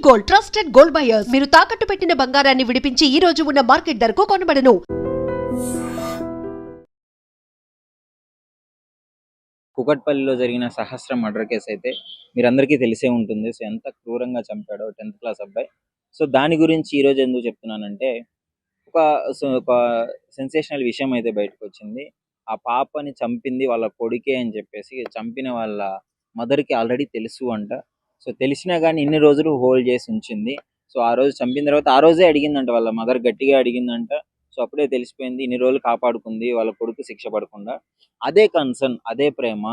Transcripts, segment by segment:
Gold trusted gold buyers మీరు తాకట్టు పెట్టిన బంగారాన్ని విడిపించి ఈ రోజు ఉన్న మార్కెట్ ధరకు కొనబడను. కుకట్పల్లిలో జరిగిన సహస్ర మర్డర్ కేసు అయితే మీరందరికీ తెలిసే ఉంటుంది. సో ఎంత క్రూరంగా చంపాడో 10th క్లాస్ అబ్బాయి. సో దాని గురించి ఈరోజు ఎందుకు చెప్తున్నానంటే ఒక సెన్సేషనల్ విషయం అయితే బయటకు వచ్చింది. ఆ పాపని చంపింది వాళ్ళ కొడుకే అని చెప్పేసి చంపిన వాళ్ళ మదర్కి ఆల్రెడీ తెలుసు అంట. సో తెలిసినా కానీ ఇన్ని రోజులు హోల్డ్ చేసి ఉంచింది. సో ఆ రోజు చంపిన తర్వాత ఆ రోజే అడిగిందంట, వాళ్ళ మదర్ గట్టిగా అడిగిందంట. సో అప్పుడే తెలిసిపోయింది ఇన్ని రోజులు కాపాడుకుంది వాళ్ళ కొడుకు శిక్ష పడకుండా. అదే కన్సర్న్, అదే ప్రేమ,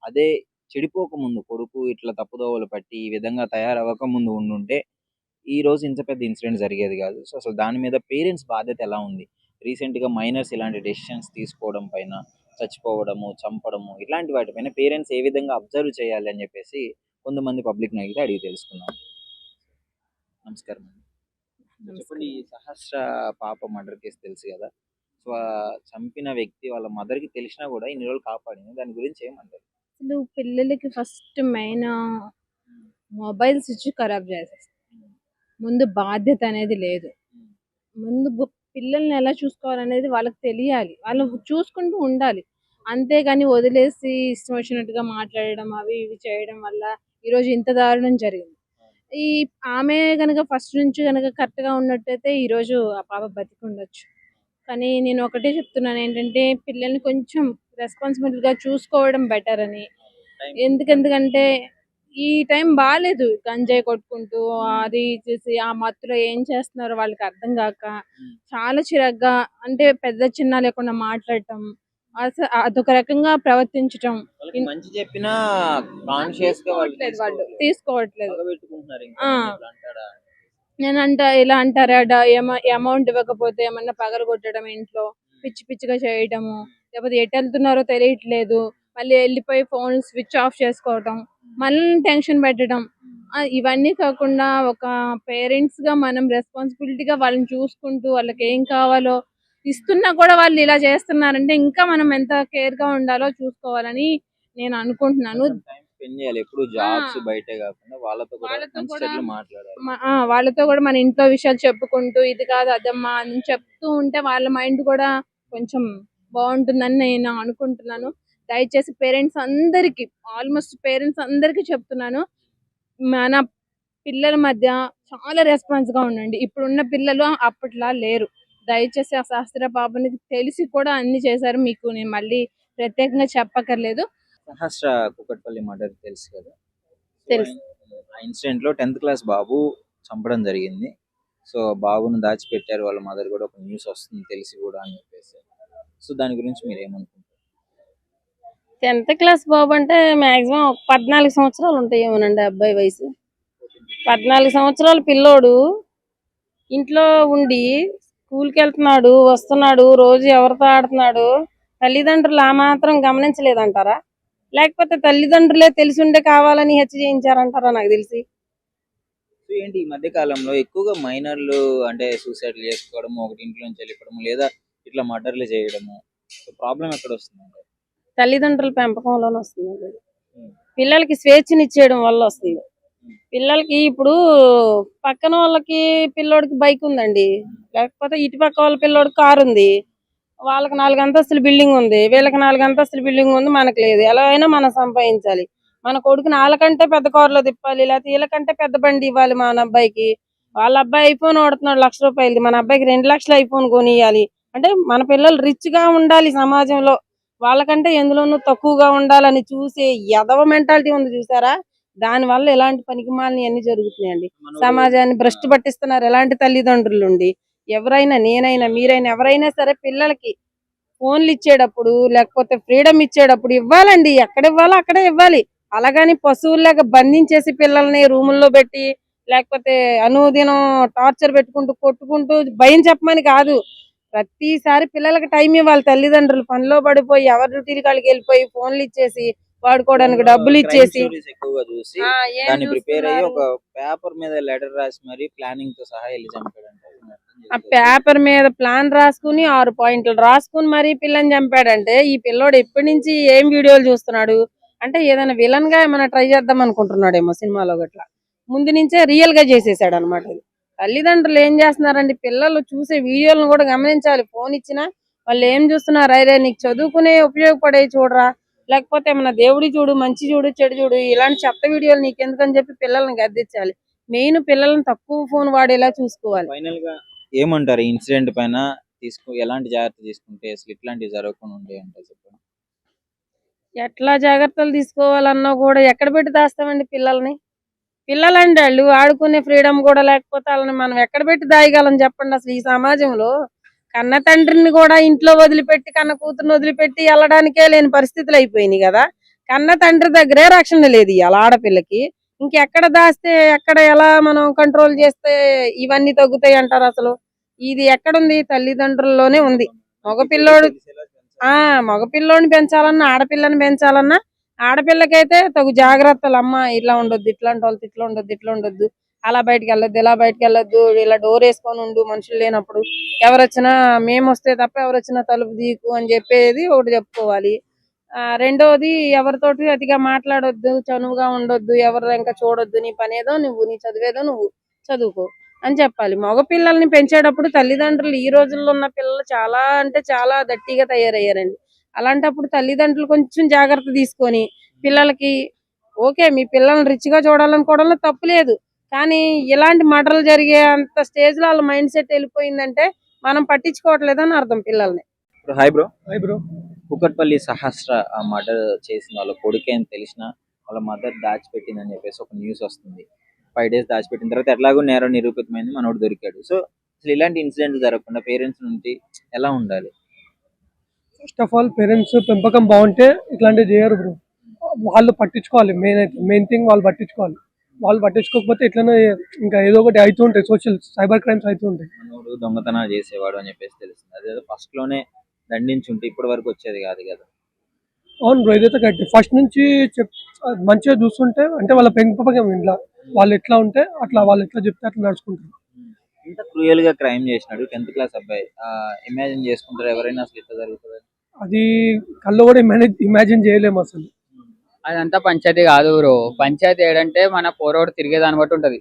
అదే చెడిపోక ముందు కొడుకు ఇట్లా తప్పుదోవలు పట్టి ఈ విధంగా తయారవ్వక ముందు ఉండుంటే ఈ రోజు ఇంత పెద్ద ఇన్సిడెంట్ జరిగేది కాదు. సో అసలు దాని మీద పేరెంట్స్ బాధ్యత ఎలా ఉంది? రీసెంట్గా మైనర్స్ ఇలాంటి డెసిషన్స్ తీసుకోవడం పైన, చచ్చిపోవడము, చంపడము, ఇలాంటి వాటిపైన పేరెంట్స్ ఏ విధంగా అబ్జర్వ్ చేయాలి అని చెప్పేసి కొంతమంది పబ్లిక్ అయితే అడిగి తెలుసుకున్నాం. నమస్కారం అండి. చెప్పండి, ఈ సహస్ర పాప మర్డర్ కేసు తెలుసు కదా. సో చంపిన వ్యక్తి వాళ్ళ మదర్కి తెలిసినా కూడా ఇన్ని రోజులు కాపాడింది, దాని గురించి ఏమంటారు? అసలు పిల్లలకి ఫస్ట్ మెయిన్ మొబైల్స్ ఇచ్చి ఖరాబ్ చేసేస్తారు. ముందు బాధ్యత అనేది లేదు. ముందు పిల్లల్ని ఎలా చూసుకోవాలనేది వాళ్ళకి తెలియాలి, వాళ్ళు చూసుకుంటూ ఉండాలి. అంతేగాని వదిలేసి ఇష్టం వచ్చినట్టుగా మాట్లాడడం అవి ఇవి చేయడం వల్ల ఈరోజు ఇంత దారుణం జరిగింది. ఈ ఆమె కనుక ఫస్ట్ నుంచి కనుక కరెక్ట్గా ఉన్నట్టయితే ఈరోజు ఆ పాప బతికి ఉండొచ్చు. కానీ నేను ఒకటే చెప్తున్నాను ఏంటంటే పిల్లల్ని కొంచెం రెస్పాన్సిబిలిటీగా చూసుకోవడం బెటర్ అని. ఎందుకంటే ఈ టైం బాగాలేదు, గంజాయి కొట్టుకుంటూ అది చేసి ఆ మత్తులో ఏం చేస్తున్నారో వాళ్ళకి అర్థం కాక చాలా చిరాగ్గా, అంటే పెద్ద చిన్న లేకుండా మాట్లాడటం, అదొక రకంగా ప్రవర్తించటం. మంచి చెప్పినా కాన్షియస్ గా వాళ్ళు తీసుకోవట్లేదు. ఇంకా నేనంట ఇలా అంటారా, అమౌంట్ ఇవ్వకపోతే ఏమన్నా పగలు కొట్టడం, ఇంట్లో పిచ్చి పిచ్చిగా చేయటము, లేకపోతే ఎటు వెళ్తున్నారో తెలియట్లేదు, మళ్ళీ వెళ్ళిపోయి ఫోన్ స్విచ్ ఆఫ్ చేసుకోవటం, మళ్ళీ టెన్షన్ పెట్టడం. ఇవన్నీ కాకుండా ఒక పేరెంట్స్ గా మనం రెస్పాన్సిబిలిటీగా వాళ్ళని చూసుకుంటూ వాళ్ళకి ఏం కావాలో ఇస్తున్నా కూడా వాళ్ళు ఇలా చేస్తున్నారంటే ఇంకా మనం ఎంత కేర్ గా ఉండాలో చూసుకోవాలని నేను అనుకుంటున్నాను. ఎప్పుడు జాబ్స్ బయటే కాకుండా వాళ్ళతో కూడా మన ఇంట్లో విషయాలు చెప్పుకుంటూ ఇది కాదు అదమ్మా అని చెప్తూ ఉంటే వాళ్ళ మైండ్ కూడా కొంచెం బాగుంటుందని నేను అనుకుంటున్నాను. దయచేసి పేరెంట్స్ అందరికి, ఆల్మోస్ట్ పేరెంట్స్ అందరికి చెప్తున్నాను, మన పిల్లల మధ్య చాలా రెస్పాన్స్ గా ఉండండి. ఇప్పుడున్న పిల్లలు అప్పట్లా లేరు. దయచేసి ఆ శాస్త్ర పాపని తెలిసి కూడా అన్ని చేశారు, మీకు నేను మళ్ళీ ప్రత్యేకంగా చెప్పక్కర్లేదు. సహస్ర కుకట్పల్లి మర్డర్ తెలుసు కదా. తెలుసు. ఆ ఇన్సిడెంట్ లో 10th క్లాస్ బాబు చంపడం జరిగింది. సో బాబును దాచిపెట్టారు వాళ్ళ మదర్ కూడా, ఒక న్యూస్ వస్తుంది తెలిసి కూడా అని చెప్పేసి. సో దాని గురించి మీరు ఏమనుకుంటారు? 10th క్లాస్ బాబు అంటే మాక్సిమం 14 సంవత్సరాలు ఉంటాయేమోనండి అబ్బాయి వయసు. 14 సంవత్సరాల పిల్లోడు ఇంట్లో ఉండి స్కూల్కి వెళ్తున్నాడు, వస్తున్నాడు, రోజు ఎవరితో ఆడుతున్నాడు, తల్లిదండ్రులు ఆ మాత్రం గమనించలేదంటారా? లేకపోతే తల్లిదండ్రులే తెలిసి ఉండే కావాలని హత్య చేయించారంటారా? నాకు తెలిసి ఏంటి ఈ మధ్య కాలంలో ఎక్కువగా మైనర్లు అంటే సూసైడ్ చేసుకోవడము, ఒకటి ఇంట్లో నుంచి వెళ్ళిపోవడము, లేదా ఇట్లా మర్డర్లు చేయడము. సో ప్రాబ్లం ఎక్కడ వస్తుంది? తల్లిదండ్రుల పెంపకంలోనే వస్తుంది. పిల్లలకి స్వేచ్ఛనిచ్చేయడం వల్ల వస్తుంది. పిల్లలకి ఇప్పుడు పక్కన వాళ్ళకి పిల్లోడికి బైక్ ఉందండి, లేకపోతే ఇటు పక్క వాళ్ళ పిల్లోడికి కారు ఉంది, వాళ్ళకి 4 అంతస్తుల బిల్డింగ్ ఉంది, వీళ్ళకి 4 అంతస్తుల బిల్డింగ్ ఉంది, మనకు లేదు. ఎలా అయినా మనం సంపాదించాలి. మన కొడుకుని వాళ్ళకంటే పెద్ద కారులో తిప్పాలి, లేకపోతే వీళ్ళకంటే పెద్ద బండి ఇవ్వాలి మన అబ్బాయికి. వాళ్ళ అబ్బాయి ఐఫోన్ వాడుతున్నాడు 1,00,000 రూపాయలది, మన అబ్బాయికి 2 లక్షల ఐఫోన్ కొనియాలి. అంటే మన పిల్లలు రిచ్ గా ఉండాలి సమాజంలో, వాళ్ళకంటే ఎందులోనూ తక్కువగా ఉండాలని చూసే ఎదవ మెంటాలిటీ ఉంది చూసారా? దాని వల్ల ఇలాంటి పనికిమాలని అన్ని జరుగుతున్నాయండి. సమాజాన్ని భ్రష్టు పట్టిస్తున్నారు ఎలాంటి తల్లిదండ్రులు ఉండి. ఎవరైనా, నేనైనా, మీరైనా, ఎవరైనా సరే పిల్లలకి ఫోన్లు ఇచ్చేటప్పుడు లేకపోతే ఫ్రీడమ్ ఇచ్చేటప్పుడు ఇవ్వాలండి. ఎక్కడ ఇవ్వాలో అక్కడే ఇవ్వాలి. అలాగని పశువుల్లాగా బంధించేసి పిల్లల్ని రూముల్లో పెట్టి లేకపోతే అనుదినం టార్చర్ పెట్టుకుంటూ కొట్టుకుంటూ భయం చెప్పమని కాదు. ప్రతిసారి పిల్లలకి టైం ఇవ్వాలి. తల్లిదండ్రులు పనిలో పడిపోయి ఎవరి డ్యూటీలు కాళ్ళకి వెళ్ళిపోయి ఫోన్లు ఇచ్చేసి వాడుకోవడానికి డబ్బులు ఇచ్చేసి ఎక్కువగా చూసి దాన్ని ప్రిపేర్ అయ్యి ఒక పేపర్ మీద లెటర్ రాసి మరి ప్లానింగ్ తో సహా వెళ్ళి చంపాడంట. ఆ పేపర్ మీద ప్లాన్ రాసుకుని 6 పాయింట్లు రాసుకుని మరి పిల్లని చంపాడంటే ఈ పిల్లోడు ఎప్పటి నుంచి ఏం వీడియోలు చూస్తున్నాడు? అంటే ఏదైనా విలన్ గా ఏమైనా ట్రై చేద్దాం అనుకుంటున్నాడేమో సినిమాలో గట్లా. ముందు నుంచే రియల్ గా చేసేసాడు అనమాట. తల్లిదండ్రులు ఏం చేస్తున్నారండి, పిల్లలు చూసే వీడియోలను కూడా గమనించాలి. ఫోన్ ఇచ్చినా వాళ్ళు ఏం చూస్తున్నారు, అరే నీకు చదువుకునే ఉపయోగపడే చూడరా, లేకపోతే ఏమన్నా దేవుడి చూడు, మంచి చూడు, చెడు చూడు, ఇలాంటి చెత్త వీడియోలు నీకెందుకని చెప్పి పిల్లల్ని గద్దించాలి. మెయిన్ పిల్లల్ని తక్కువ ఫోన్ వాడేలా చూసుకోవాలి. ఫైనల్ గా ఏమంటారు ఈ ఇన్సిడెంట్ పైన? ఎలాంటి జాగ్రత్త తీసుకుంటే అసలు ఇట్లాంటివి జరగకుండా ఉంటాయి అంటే చెప్పండి. ఎట్లా జాగ్రత్తలు తీసుకోవాలన్నా కూడా ఎక్కడ పెట్టి దాస్తామండి పిల్లల్ని? పిల్లలండి వాళ్ళు ఆడుకునే ఫ్రీడమ్ కూడా లేకపోతే వాళ్ళని మనం ఎక్కడ పెట్టి దాయగలం చెప్పండి. అసలు ఈ సమాజంలో కన్న తండ్రిని కూడా ఇంట్లో వదిలిపెట్టి, కన్న కూతురుని వదిలిపెట్టి వెళ్ళడానికే లేని పరిస్థితులు అయిపోయినాయి కదా. కన్న తండ్రి దగ్గరే రక్షణ లేదు ఇవాళ ఆడపిల్లకి. ఇంకెక్కడ దాస్తే, ఎక్కడ ఎలా మనం కంట్రోల్ చేస్తే ఇవన్నీ తగ్గుతాయి అంటారు? అసలు ఇది ఎక్కడుంది? తల్లిదండ్రుల్లోనే ఉంది. మగపిల్లోడు మగపిల్లోని పెంచాలన్నా, ఆడపిల్లని పెంచాలన్నా, ఆడపిల్లకైతే తగు జాగ్రత్తలు. అమ్మ ఇట్లా ఉండొద్దు, ఇట్లాంటి వాళ్ళతో ఇట్లా ఉండొద్దు, ఇట్లా ఉండొద్దు, అలా బయటకు వెళ్ళొద్దు, ఇలా బయటకు వెళ్ళొద్దు, ఇలా డోర్ వేసుకొని ఉండు, మనుషులు లేనప్పుడు ఎవరు వచ్చినా మేము వస్తే తప్ప ఎవరు వచ్చినా తలుపు తీకు అని చెప్పేది ఒకటి చెప్పుకోవాలి. రెండోది ఎవరితోటి అతిగా మాట్లాడొద్దు, చనువుగా ఉండొద్దు, ఎవరు ఇంకా చూడొద్దు, నీ పనేదో నువ్వు, నీ చదివేదో నువ్వు చదువుకో అని చెప్పాలి. మగ పిల్లల్ని పెంచేటప్పుడు తల్లిదండ్రులు, ఈ రోజుల్లో ఉన్న పిల్లలు చాలా అంటే చాలా దట్టిగా తయారయ్యారండి. అలాంటప్పుడు తల్లిదండ్రులు కొంచెం జాగ్రత్త తీసుకొని పిల్లలకి, ఓకే మీ పిల్లల్ని రిచ్ గా చూడాలనుకోవడంలో తప్పు లేదు, కానీ ఇలాంటి మర్డర్లు జరిగే అంత స్టేజ్ లో వాళ్ళ మైండ్ సెట్ వెళ్ళిపోయిందంటే మనం పట్టించుకోవట్లేదని అర్థం పిల్లల్ని. Hi bro. Hi bro. Kukatpally Sahasra murder చేసిన వాళ్ళ కొడుకే అని తెలిసిన వాళ్ళ మదర్ దాచిపెట్టిందని చెప్పేసి ఒక న్యూస్ వస్తుంది. 5 days దాచిపెట్టిన తర్వాత ఎట్లాగో నేరం నిరూపితమైంది, మనోడు దొరికాడు. సో అసలు ఇలాంటి ఇన్సిడెంట్ జరగకుండా పేరెంట్స్ నుంచి ఎలా ఉండాలి? ఫస్ట్ ఆఫ్ ఆల్ పేరెంట్స్ పెంపకం బాగుంటే ఇట్లాంటివి చేయరు బ్రో. వాళ్ళు పట్టించుకోవాలి. మెయిన్ థింగ్ వాళ్ళు పట్టించుకోవాలి. వాళ్ళు పట్టించుకోకపోతే ఇట్లనే ఇంకా ఏదో ఒకటి అవుతూ ఉంటాయి, సైబర్ క్రైమ్స్ అవుతూ ఉంటాయి. మనోడు దొంగతనాలు చేసేవాడు అని చెప్పేసి తెలుస్తుంది. అదేదో ఫస్ట్ లోనే దండించుంటే ఇప్పటి వరకు వచ్చేది కాదు కదా. అవును బ్రో, ఇదైతే కరెక్ట్. ఫస్ట్ నుంచి మంచిగా చూస్తుంటే అంటే వాళ్ళ పెంపకం ఇంట్లో వాళ్ళు ఎట్లా ఉంటే అట్లా, వాళ్ళు ఎట్లా చెప్తే అట్లా నడుచుకుంటారు. ఇంత క్రూయల్ గా క్రైమ్ చేసినాడు 10th క్లాస్ అబ్బాయి. ఇమాజిన్ చేసుకుంటారు ఎవరైనా అసలు ఇట్లా జరుగుతుంది? అది కళ్ళు కూడా ఇమాజిన్ చేయలేము అసలు. అదంతా పంచాయతీ కాదు బ్రో. పంచాయతీ ఏంటంటే మన పోరోడు తిరిగే దాన్ని బట్టి ఉంటది.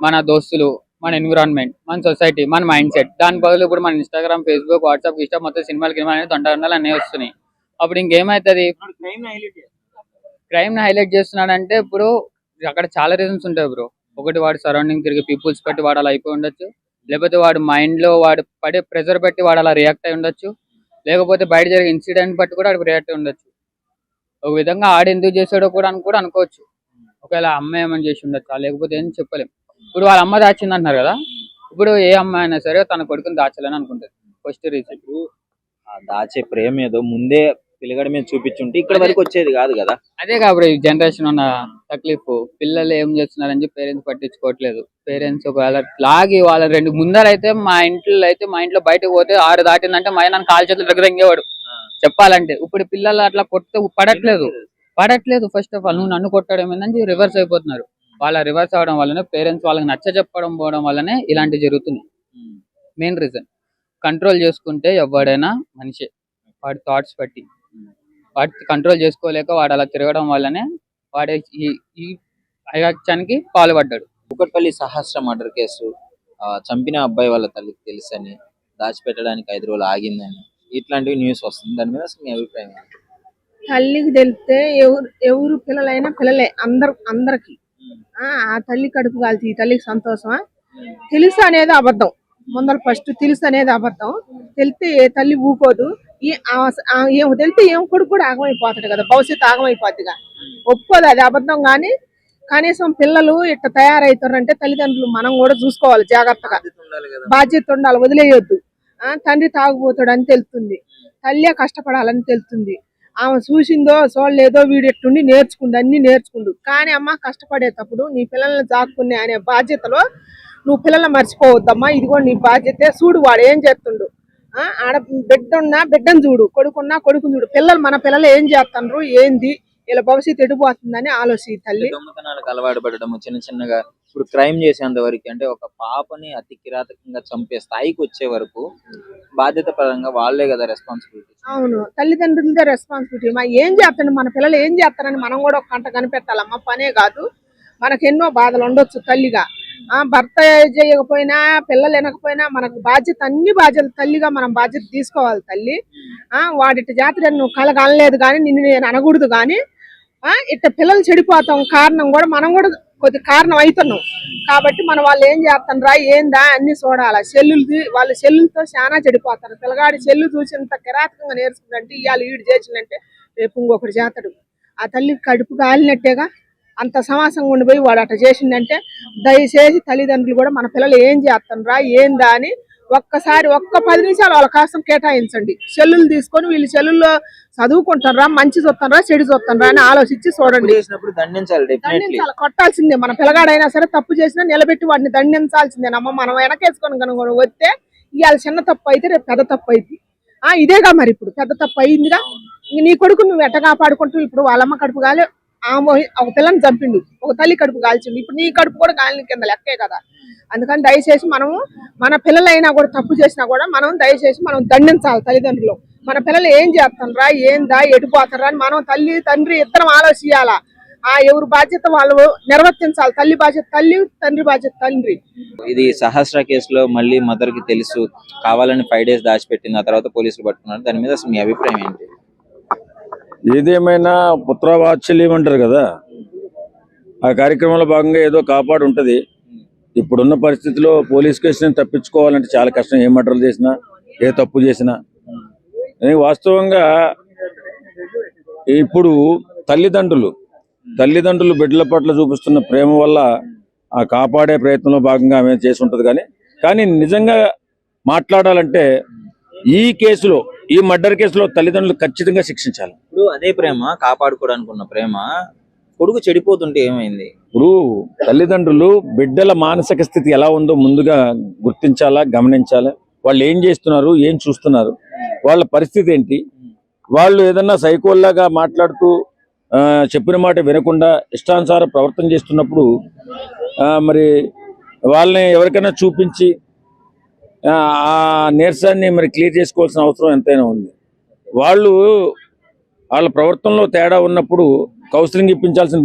మన దోస్తులు, మన ఎన్విరాన్మెంట్, మన సొసైటీ, మన మైండ్ సెట్. దాని బదులు ఇప్పుడు మన ఇన్స్టాగ్రామ్, ఫేస్బుక్, వాట్సాప్, ఇష్టం మొత్తం సినిమాలు అనేది తొందరలు అన్నీ వస్తున్నాయి. అప్పుడు ఇంకేమైతుంది? క్రైమ్ ని హైలైట్ చేస్తున్నాడంటే ఇప్పుడు అక్కడ చాలా రీజన్స్ ఉంటాయి బ్రో. ఒకటి వాడు సరౌండింగ్ తిరిగే పీపుల్స్ బట్టి వాడు అలా అయిపోయి ఉండొచ్చు, లేకపోతే వాడు మైండ్ లో వాడు పడే ప్రెజర్ బట్టి వాడు అలా రియాక్ట్ అయి ఉండొచ్చు, లేకపోతే బయట జరిగే ఇన్సిడెంట్ బట్టి కూడా వాడికి రియాక్ట్ అయి ఉండొచ్చు. ఒక విధంగా ఆడు ఎందుకు చేసాడో కూడా అనుకోవచ్చు. ఒకవేళ అమ్మాయి ఏమైనా చేసి ఉండొచ్చు, లేకపోతే ఏం చెప్పలేం. ఇప్పుడు వాళ్ళ అమ్మ దాచింది అంటున్నారు కదా, ఇప్పుడు ఏ అమ్మాయి అయినా సరే తన కొడుకుని దాచాలని అనుకుంటుంది. ఫస్ట్ రీజన్ దాచే ప్రేమ ఏదో ముందే పిల్లగాడి మీద చూపించుంటే ఇక్కడ వరకు వచ్చేది కాదు కదా. అదే కాబట్టి ఈ జనరేషన్ ఉన్న తక్లీఫ్. పిల్లలు ఏం చేస్తున్నారని చెప్పి పేరెంట్స్ పట్టించుకోవట్లేదు. పేరెంట్స్ ఒకవేళ లాగి వాళ్ళ రెండు ముందరైతే మా ఇంట్లో బయటకు పోతే 6 దాటిందంటే మా నన్ను కాలు చేతులు దగ్గర ఇంగేవాడు చెప్పాలంటే. ఇప్పుడు పిల్లలు అట్లా కొడితే పడట్లేదు. ఫస్ట్ ఆఫ్ ఆల్ నువ్వు నన్ను కొట్టడం ఏంటంటే రివర్స్ అయిపోతున్నారు. వాళ్ళ రివర్స్ అవడం వల్లనే పేరెంట్స్ వాళ్ళకి నచ్చ చెప్పడం పోవడం వల్లనే ఇలాంటివి జరుగుతున్నాయి. మెయిన్ రీజన్ కంట్రోల్ చేసుకుంటే ఎవడైనా మనిషే. వాడి థాట్స్ బట్టి వాటి కంట్రోల్ చేసుకోలేక వాడు అలా తిరగడం వల్లనే వాడే ఈ అయాక్షానికి పాల్పడ్డాడు. కుకట్పల్లి సహస్ర మర్డర్ కేసు చంపిన అబ్బాయి వాళ్ళ తల్లికి తెలుసని దాచిపెట్టడానికి 5 రోజులు ఆగిందని ఇట్లాంటివి న్యూస్ వస్తుంది. దాని మీద అసలు మీ అభిప్రాయం ఏంటి? తల్లికి తెలిస్తే ఎవరు పిల్లలైనా పిల్లలే అందరికి. ఆ తల్లి కడుపు కాల్చి ఈ తల్లికి సంతోషమా? తెలుసు అనేది అబద్ధం. ముందర ఫస్ట్ తెలుసు అనేది అబద్ధం. తెలితే ఏ తల్లి ఊకోదు. ఏం తెలితే ఏం కొడుకు కూడా ఆగమైపోతాడు కదా, భవిష్యత్తు ఆగమైపోద్దిగా. ఒప్పుకోదు, అది అబద్ధం. కానీ కనీసం పిల్లలు ఇట్లా తయారవుతారంటే తల్లిదండ్రులు మనం కూడా చూసుకోవాలి జాగ్రత్తగా. బాధ్యత ఉండాలి, వదిలేయొద్దు. తండ్రి తాగుపోతాడు అని తెలుస్తుంది, తల్లి కష్టపడాలని తెలుస్తుంది. ఆమె చూసిందో చూడలేదో వీడు ఎట్టుండి అన్ని నేర్చుకుండు. కానీ అమ్మ కష్టపడేటప్పుడు నీ పిల్లల్ని జాక్కునే అనే బాధ్యతలో నువ్వు పిల్లల్ని మర్చిపోవద్దమ్మా. ఇది కూడా నీ బాధ్యతే. చూడు వాడు ఏం చేస్తుండు. ఆడ బిడ్డ ఉన్నా బిడ్డను చూడు, కొడుకున్నా కొడుకుని చూడు. మన పిల్లలు ఏం చేస్తుండ్రు, ఏంది, ఇలా భవిష్యత్తు ఎడిపోతుందని ఆలోచించి తల్లి. దొంగతనాలకు అలవాటు పడడం చిన్నగా ఇప్పుడు క్రైమ్ చేసేంత వరకు, అంటే ఒక పాపని అతి కిరాతకంగా చంపే స్థాయికి వచ్చే వరకు బాధ్యత పరంగా వాళ్ళే కదా రెస్పాన్సిబిలిటీ. అవును, తల్లిదండ్రులదే రెస్పాన్సిబిలిటీ. ఏం చేస్తాడు మన పిల్లలు ఏం చేస్తారని మనం కూడా ఒక కంట కనిపెట్టాలమ్మా. పనే కాదు, మనకు ఎన్నో బాధలు ఉండొచ్చు తల్లిగా. భర్త చేయకపోయినా పిల్లలు వినకపోయినా మనకు బాధ్యత, అన్ని బాధ్యతలు తల్లిగా మనం బాధ్యత తీసుకోవాలి. తల్లి వాడిటి జాతర నువ్వు కలగనలేదు కానీ నిన్ను నేను అనకూడదు, కానీ ఇట్ట పిల్లలు చెడిపోతాం కారణం కూడా మనం కూడా కొద్ది కారణం అవుతున్నాం. కాబట్టి మనం వాళ్ళు ఏం చేస్తారా ఏందా అన్ని చూడాలి. సెల్లులది వాళ్ళ సెల్లులతో చాలా చెడిపోతారు. పిల్లగాడి సెల్లు చూసినంత కిరాతకంగా నేర్చుకుంటే ఇవాళ ఈడు చేసిందంటే రేపు ఇంకొకటి చేస్తాడు. ఆ తల్లి కడుపు కాలినట్టేగా. అంత సమాసంగా ఉండిపోయి వాడు అట్లా చేసిందంటే దయచేసి తల్లిదండ్రులు కూడా మన పిల్లలు ఏం చేస్తారా ఏందా అని ఒక్కసారి 10 నిమిషాలు వాళ్ళ కోసం కేటాయించండి. సెల్లులు తీసుకొని వీళ్ళు సెల్లుల్లో చదువుకుంటారా, మంచి చూస్తారా, చెడు చూస్తారా అని ఆలోచించి చూడండి. దండించాలి, కొట్టాల్సిందే. మన పిల్లగాడైనా సరే తప్పు చేసినా నిలబెట్టి వాడిని దండించాల్సిందేనమ్మ. మనం వెనకేసుకొని కనుక వస్తే ఇవాళ చిన్న తప్పు అయితే రేపు పెద్ద తప్పు అయింది. ఇదేగా మరి ఇప్పుడు పెద్ద తప్పు అయిందిగా. నీ కొడుకు నువ్వు ఎట్ట కాపాడుకుంటూ ఇప్పుడు వాళ్ళమ్మ కడుపు కాలే ఒక పిల్లని చంపిండు, ఒక తల్లి కడుపు కాల్చిండు, ఇప్పుడు నీ కడుపు కూడా కాలిన కింద లెక్కే కదా. అందుకని దయచేసి మనము మన పిల్లలైనా కూడా తప్పు చేసినా కూడా మనం దయచేసి మనం దండించాలి. తల్లిదండ్రులు మన పిల్లలు ఏం చేస్తారా ఏందా ఎడిపోతారా అని మనం తల్లి తండ్రి ఇద్దరం ఆలోచించాలా. ఎవరి బాధ్యత వాళ్ళు నిర్వర్తించాలి. తల్లి బాధ్యత తల్లి, తండ్రి బాధ్యత తండ్రి. ఇది సహస్ర కేసులో మళ్ళీ మదర్ కి తెలుసు కావాలని 5 days దాచిపెట్టింది, ఆ తర్వాత పోలీసులు పట్టుకున్నారు. దాని మీద అసలు మీ అభిప్రాయం ఏంటి? ఏదేమైనా పుత్రవాత్సల్యం అంటారు కదా, ఆ కార్యక్రమంలో భాగంగా ఏదో కాపాడు ఉంటుంది. ఇప్పుడున్న పరిస్థితిలో పోలీస్ కేసుని తప్పించుకోవాలంటే చాలా కష్టం. ఏ మర్డర్లు చేసినా, ఏ తప్పు చేసినా. వాస్తవంగా ఇప్పుడు తల్లిదండ్రులు బిడ్డల పట్ల చూపిస్తున్న ప్రేమ వల్ల ఆ కాపాడే ప్రయత్నంలో భాగంగా ఆమె చేసి ఉంటుంది. కానీ నిజంగా మాట్లాడాలంటే ఈ మర్డర్ కేసులో తల్లిదండ్రులు ఖచ్చితంగా శిక్షించాలి. ఇప్పుడు అదే ప్రేమ, కాపాడుకోవడానికి ఉన్న ప్రేమ కొడుకు చెడిపోతుంటే ఏమైంది? ఇప్పుడు తల్లిదండ్రులు బిడ్డల మానసిక స్థితి ఎలా ఉందో ముందుగా గుర్తించాలా, గమనించాలా. వాళ్ళు ఏం చేస్తున్నారు, ఏం చూస్తున్నారు, వాళ్ళ పరిస్థితి ఏంటి. వాళ్ళు ఏదన్నా సైకోల్లాగా మాట్లాడుతూ చెప్పిన మాట వినకుండా ఇష్టానుసార ప్రవర్తన చేస్తున్నప్పుడు మరి వాళ్ళని ఎవరికైనా చూపించి ఆ నీరసాన్ని మరి క్లియర్ చేసుకోవాల్సిన అవసరం ఎంతైనా ఉంది. వాళ్ళ ప్రవర్తనలో తేడా ఉన్నప్పుడు కౌన్సిలింగ్ ఇప్పించాల్సిన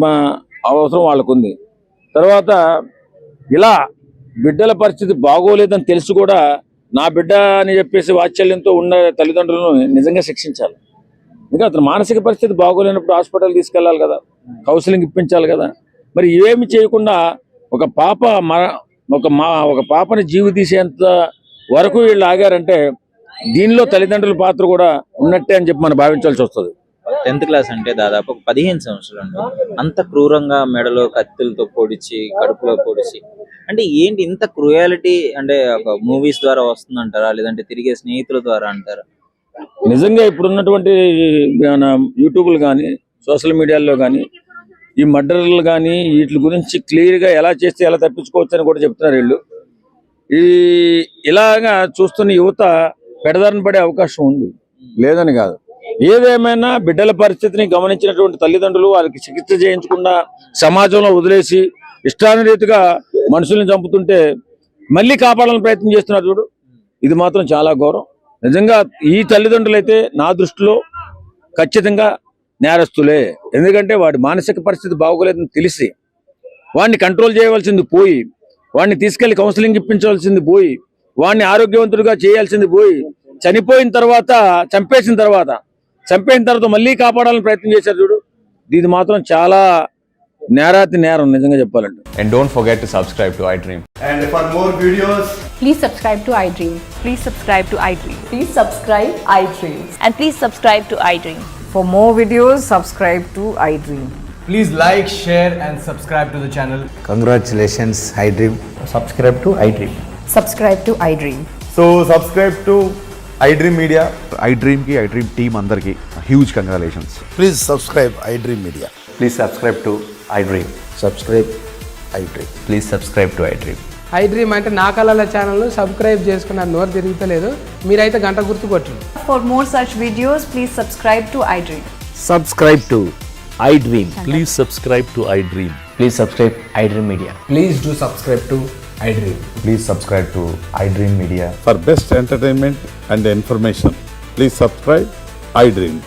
అవసరం వాళ్ళకు ఉంది. తర్వాత ఇలా బిడ్డల పరిస్థితి బాగోలేదని తెలిసి కూడా నా బిడ్డ అని చెప్పేసి వాత్సల్యంతో ఉన్న తల్లిదండ్రులను నిజంగా శిక్షించాలి. ఇంకా అతను మానసిక పరిస్థితి బాగోలేనప్పుడు హాస్పిటల్ తీసుకెళ్లాలి కదా, కౌన్సిలింగ్ ఇప్పించాలి కదా. మరి ఇవేమి చేయకుండా ఒక పాపని జీవి తీసేంత వరకు వీళ్ళు ఆగారంటే దీనిలో తల్లిదండ్రుల పాత్ర కూడా ఉన్నట్టే అని చెప్పి మనం భావించాల్సి వస్తుంది. 10th క్లాస్ అంటే దాదాపు 15 సంవత్సరాలు అంత క్రూరంగా మెడలో కత్తులతో పొడిచి, కడుపులో పొడిచి, అంటే ఏంటి ఇంత క్రూయాలిటీ? అంటే ఒక మూవీస్ ద్వారా వస్తుందంటారా, లేదంటే తిరిగే స్నేహితుల ద్వారా అంటారా? నిజంగా ఇప్పుడున్నటువంటి యూట్యూబ్లు కానీ సోషల్ మీడియాలో కానీ ఈ మర్డర్లు కానీ వీటి గురించి క్లియర్గా ఎలా చేస్తే ఎలా తప్పించుకోవచ్చు అని కూడా చెప్తున్నారు వీళ్ళు. ఇలాగా చూస్తున్న యువత పెడదారిన పడే అవకాశం ఉంది, లేదని కాదు. ఏదేమైనా బిడ్డల పరిస్థితిని గమనించినటువంటి తల్లిదండ్రులు వాళ్ళకి చికిత్స చేయించకుండా సమాజంలో వదిలేసి ఇష్టానురీతిగా మనుషుల్ని చంపుతుంటే మళ్ళీ కాపాడాలని ప్రయత్నం చేస్తున్నారు చూడు, ఇది మాత్రం చాలా ఘోరం. నిజంగా ఈ తల్లిదండ్రులు అయితే నా దృష్టిలో ఖచ్చితంగా నేరస్తులే. ఎందుకంటే వాడి మానసిక పరిస్థితి బాగోలేదని తెలిసి వాడిని కంట్రోల్ చేయవలసింది పోయి, వాడిని తీసుకెళ్లి కౌన్సిలింగ్ ఇప్పించవలసింది పోయి, వాడిని ఆరోగ్యవంతుడిగా చేయాల్సింది పోయి, చనిపోయిన తర్వాత చంపేసిన తర్వాత మళ్ళీ కాపాడాలని ప్రయత్నం చేశారు చూడు, ఇది మాత్రం చాలా నేరం నిజంగా చెప్పాలంటే. And don't forget to subscribe to iDream. And for more videos, please subscribe to iDream. Please subscribe to iDream. Please subscribe iDream. And please subscribe to iDream. For more videos, subscribe to iDream. please like, share and subscribe to the channel. Congratulations iDream. Subscribe to iDream. Subscribe to iDream. So subscribe to iDream Media. iDream team andarki huge congratulations. Please subscribe iDream Media. Please subscribe to iDream. Subscribe iDream. Please subscribe to iDream. iDream అంటే నా కళల channel subscribe చేసుకున్న నోరు తిరుగుతలేదు, మీరైతే గంట గుర్తు కొట్టండి. For more such videos, please subscribe to iDream. Subscribe to iDream. Please subscribe to iDream. Please subscribe iDream Media. Please do subscribe to iDream. Please subscribe to iDream Media. For best entertainment and information, please subscribe iDream.